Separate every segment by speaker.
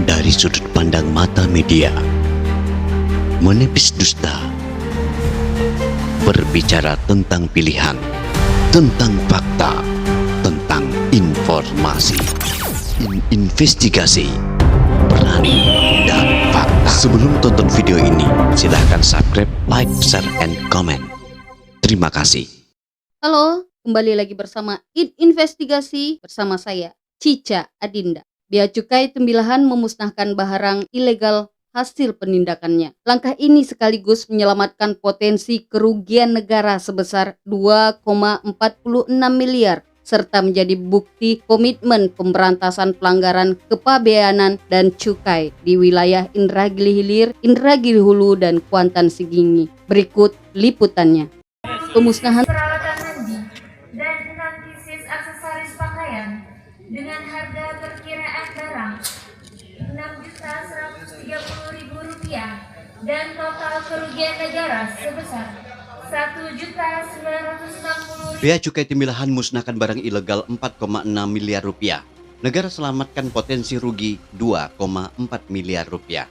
Speaker 1: Dari sudut pandang mata media, menepis dusta, berbicara tentang pilihan, tentang fakta, tentang informasi, investigasi, berani, dan fakta. Sebelum tonton video ini, silahkan subscribe, like, share, and comment. Terima kasih.
Speaker 2: Halo, kembali lagi bersama Investigasi bersama saya, Cica Adinda. Bea Cukai Tembilahan memusnahkan barang ilegal hasil penindakannya. Langkah ini sekaligus menyelamatkan potensi kerugian negara sebesar 2,46 miliar serta menjadi bukti komitmen pemberantasan pelanggaran kepabeanan dan cukai di wilayah Indragiri Hilir, Indragiri Hulu, dan Kuantan Sengingi. Berikut liputannya. Pemusnahan
Speaker 3: peralatan mandi dan 6 pieces aksesoris pakaian dengan harga perkiraan barang Rp6.130.000 dan total kerugian negara sebesar Rp1.960.000.
Speaker 1: Bea Cukai Tembilahan musnahkan barang ilegal 4,6 miliar rupiah. Negara selamatkan potensi rugi 2,4 miliar rupiah.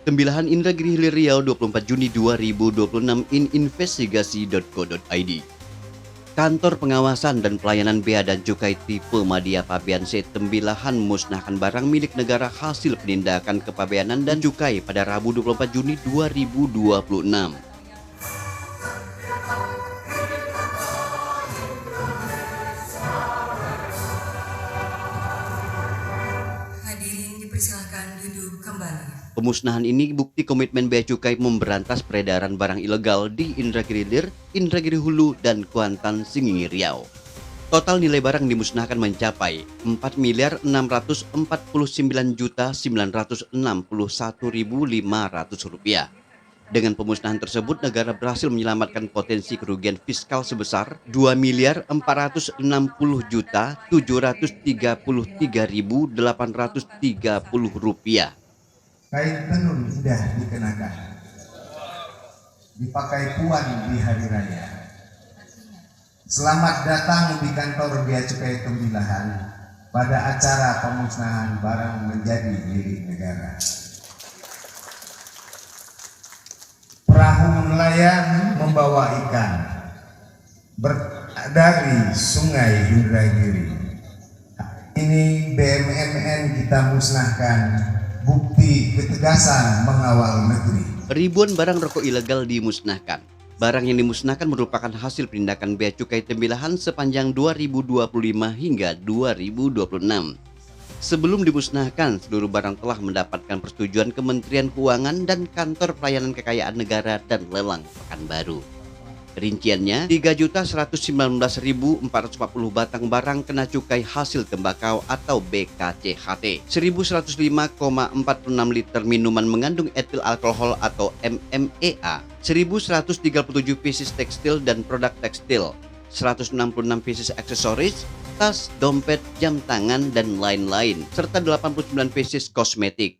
Speaker 1: Tembilahan Indragiri Hilir Riau 24 Juni 2026 investigasi.co.id. Kantor Pengawasan dan Pelayanan Bea dan Cukai tipe Madya Pabean C Tembilahan musnahkan barang milik negara hasil penindakan kepabeanan dan cukai pada Rabu 24 Juni 2026.
Speaker 4: Hadirin dipersilakan duduk kembali.
Speaker 1: Pemusnahan ini bukti komitmen Bea Cukai memberantas peredaran barang ilegal di Indragiri Hilir, Indragiri Hulu, dan Kuantan Sengingi Riau. Total nilai barang dimusnahkan mencapai Rp4.649.961.500. Dengan pemusnahan tersebut, negara berhasil menyelamatkan potensi kerugian fiskal sebesar Rp2.460.733.830.
Speaker 5: Kain tenun indah dikenakan, dipakai puan di hari raya. Selamat datang di kantor Bea Cukai Tembilahan pada acara pemusnahan barang menjadi milik negara. Perahu nelayan membawa ikan dari Sungai Indragiri. Ini BUMN kita musnahkan, bukti ketegasan mengawal negeri.
Speaker 1: Ribuan barang rokok ilegal dimusnahkan. Barang yang dimusnahkan merupakan hasil penindakan Bea Cukai Tembilahan sepanjang 2025 hingga 2026. Sebelum dimusnahkan, seluruh barang telah mendapatkan persetujuan Kementerian Keuangan dan Kantor Pelayanan Kekayaan Negara dan Lelang Pekanbaru. Rinciannya, 3.119.440 batang barang kena cukai hasil tembakau atau BKCHT, 1.105,46 liter minuman mengandung etil alkohol atau MMEA, 1.137 pieces tekstil dan produk tekstil, 166 pieces aksesoris, tas, dompet, jam tangan, dan lain-lain, serta 89 pieces kosmetik.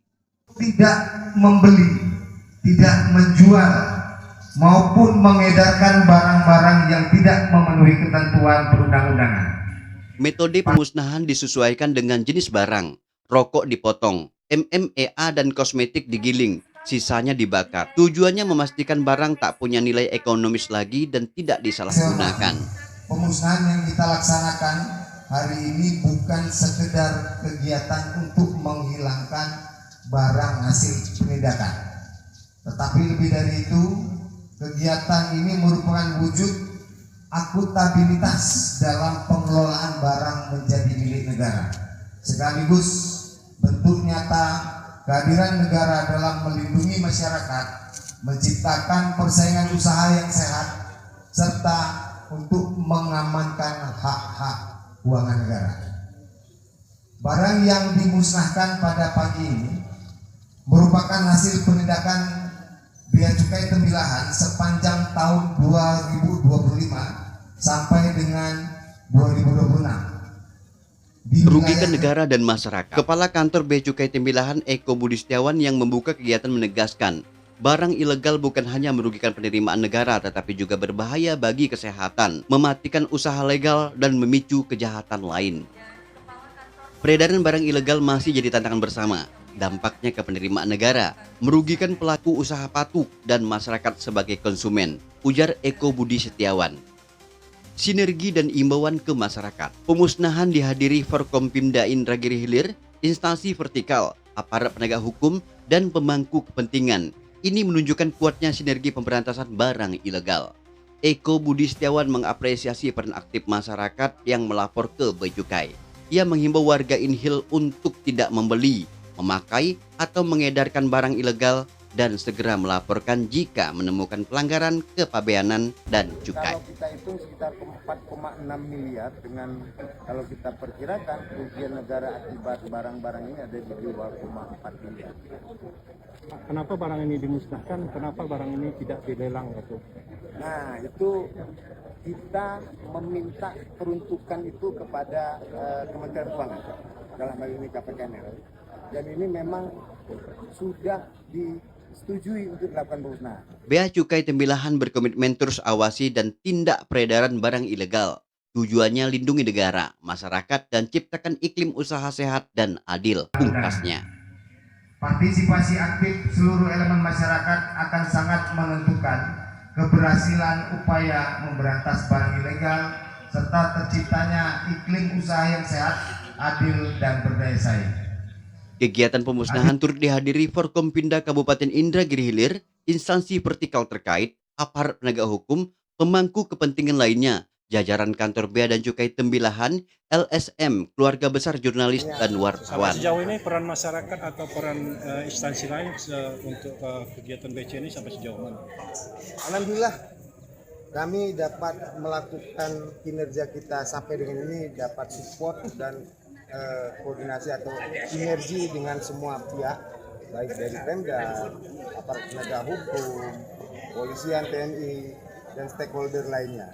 Speaker 5: Tidak membeli, tidak menjual, maupun mengedarkan barang-barang yang tidak memenuhi ketentuan perundang-undangan.
Speaker 1: Metode pemusnahan disesuaikan dengan jenis barang. Rokok dipotong, MMEA dan kosmetik digiling, sisanya dibakar. Tujuannya memastikan barang tak punya nilai ekonomis lagi dan tidak disalahgunakan.
Speaker 5: Pemusnahan yang kita laksanakan hari ini bukan sekedar kegiatan untuk menghilangkan barang hasil penindakan, tetapi lebih dari itu, kegiatan ini merupakan wujud akuntabilitas dalam pengelolaan barang menjadi milik negara, sekaligus bentuk nyata kehadiran negara dalam melindungi masyarakat, menciptakan persaingan usaha yang sehat, serta untuk mengamankan hak-hak keuangan negara. Barang yang dimusnahkan pada pagi ini merupakan hasil penindakan Bea Cukai Tembilahan sepanjang tahun 2025 sampai dengan 2026.
Speaker 1: Merugikan negara dan masyarakat. Kepala Kantor Bea Cukai Tembilahan Eko Budi Setiawan yang membuka kegiatan menegaskan, barang ilegal bukan hanya merugikan penerimaan negara tetapi juga berbahaya bagi kesehatan, mematikan usaha legal dan memicu kejahatan lain. Peredaran barang ilegal masih jadi tantangan bersama. Dampaknya ke penerimaan negara, merugikan pelaku usaha patuk dan masyarakat sebagai konsumen, ujar Eko Budi Setiawan. Sinergi dan imbauan ke masyarakat. Pemusnahan dihadiri Forkompimda Indra Giri Hilir, instansi vertikal, aparat penegak hukum, dan pemangku kepentingan. Ini menunjukkan kuatnya sinergi pemberantasan barang ilegal. Eko Budi Setiawan mengapresiasi peran aktif masyarakat yang melapor ke Bea Cukai. Ia menghimbau warga Inhil untuk tidak membeli, memakai, atau mengedarkan barang ilegal dan segera melaporkan jika menemukan pelanggaran kepabeanan dan cukai.
Speaker 6: Kalau kita hitung sekitar 4,6 miliar dengan kalau kita perkirakan kerugian negara akibat barang-barang ini ada di 2,4 miliar.
Speaker 7: Kenapa barang ini dimusnahkan? Kenapa barang ini tidak dilelang gitu?
Speaker 6: Nah, itu kita meminta peruntukan itu kepada Kementerian Keuangan dalam hal ini KPKNL. Dan ini memang sudah disetujui untuk dilakukan pemusnahan.
Speaker 1: Bea Cukai Tembilahan berkomitmen terus awasi dan tindak peredaran barang ilegal. Tujuannya lindungi negara, masyarakat, dan ciptakan iklim usaha sehat dan adil, pungkasnya.
Speaker 5: Partisipasi aktif seluruh elemen masyarakat akan sangat menentukan keberhasilan upaya memberantas barang ilegal serta terciptanya iklim usaha yang sehat, adil, dan berdaya saing.
Speaker 1: Kegiatan pemusnahan turut dihadiri Forkompimda Kabupaten Indra Giri Hilir, instansi vertikal terkait, aparat penegak hukum, pemangku kepentingan lainnya, jajaran kantor Bea dan Cukai Tembilahan, LSM, keluarga besar jurnalis dan wartawan.
Speaker 7: Sejauh ini peran masyarakat atau peran instansi lain untuk kegiatan BC ini sampai sejauh mana?
Speaker 6: Alhamdulillah kami dapat melakukan kinerja kita sampai dengan ini, dapat support dan koordinasi atau sinergi dengan semua pihak, baik dari Pemda, aparat penegak hukum, polisian, TNI, dan stakeholder lainnya.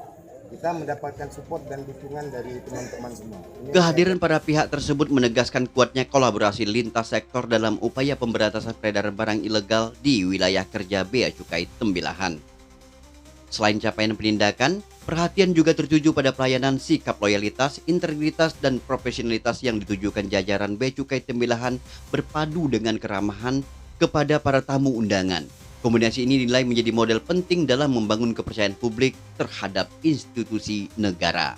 Speaker 6: Kita mendapatkan support dan dukungan dari teman-teman semua.
Speaker 1: Kehadiran para pihak tersebut menegaskan kuatnya kolaborasi lintas sektor dalam upaya pemberantasan peredaran barang ilegal di wilayah kerja Bea Cukai Tembilahan. Selain capaian penindakan, perhatian juga tertuju pada pelayanan, sikap loyalitas, integritas, dan profesionalitas yang ditujukan jajaran Bea Cukai Tembilahan berpadu dengan keramahan kepada para tamu undangan. Kombinasi ini dinilai menjadi model penting dalam membangun kepercayaan publik terhadap institusi negara.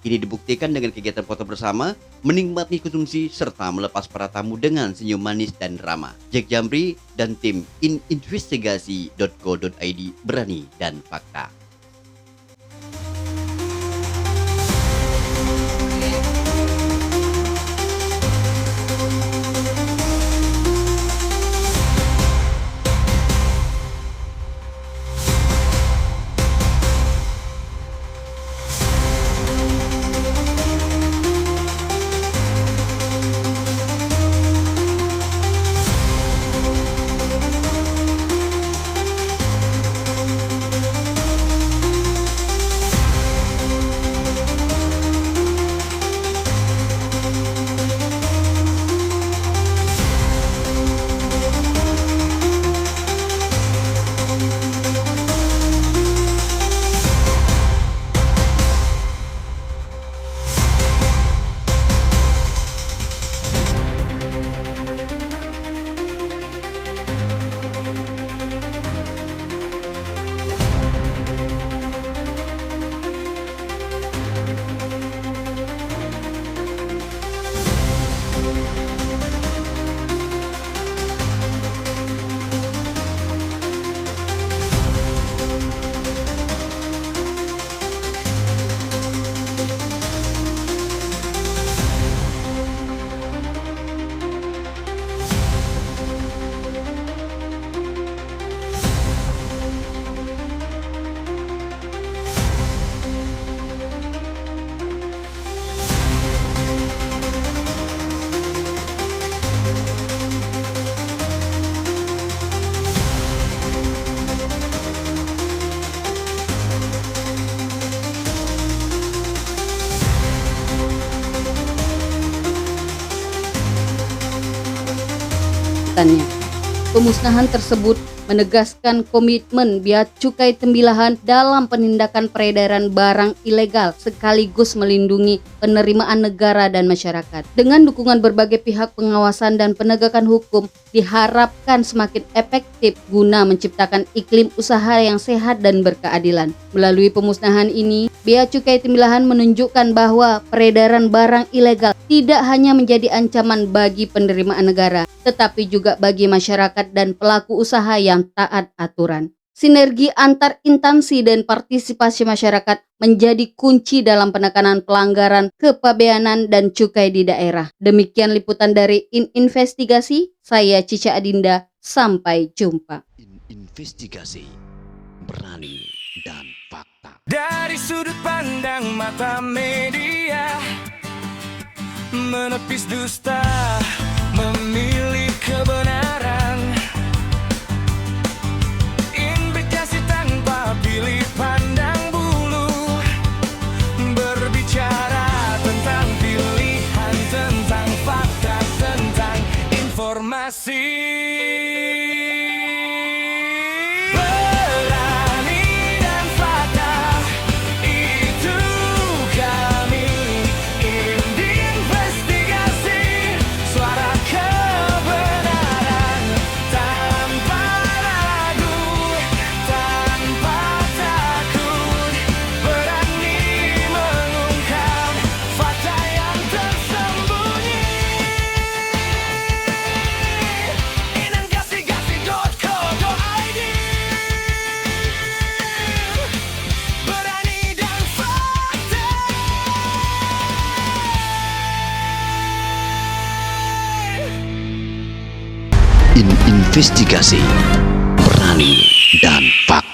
Speaker 1: Ini dibuktikan dengan kegiatan foto bersama, menikmati konsumsi, serta melepas para tamu dengan senyum manis dan ramah. Jack Jamri dan tim investigasi.co.id, berani dan fakta.
Speaker 2: Pemusnahan tersebut menegaskan komitmen Bea Cukai Tembilahan dalam penindakan peredaran barang ilegal sekaligus melindungi penerimaan negara dan masyarakat. Dengan dukungan berbagai pihak, pengawasan dan penegakan hukum diharapkan semakin efektif guna menciptakan iklim usaha yang sehat dan berkeadilan. Melalui pemusnahan ini, Bea Cukai Tembilahan menunjukkan bahwa peredaran barang ilegal tidak hanya menjadi ancaman bagi penerimaan negara, tetapi juga bagi masyarakat dan pelaku usaha yang taat aturan. Sinergi antar instansi dan partisipasi masyarakat menjadi kunci dalam penekanan pelanggaran kepabeanan dan cukai di daerah. Demikian liputan dari Investigasi, saya Cica Adinda, sampai jumpa.
Speaker 1: Investigasi, berani dan fakta.
Speaker 8: Dari sudut pandang mata media, menepis dusta, memilih kebenaran. Investigasi tanpa pilih pandang bulu, berbicara tentang pilihan, tentang fakta, tentang informasi.
Speaker 1: Investigasi, berani dan fakta.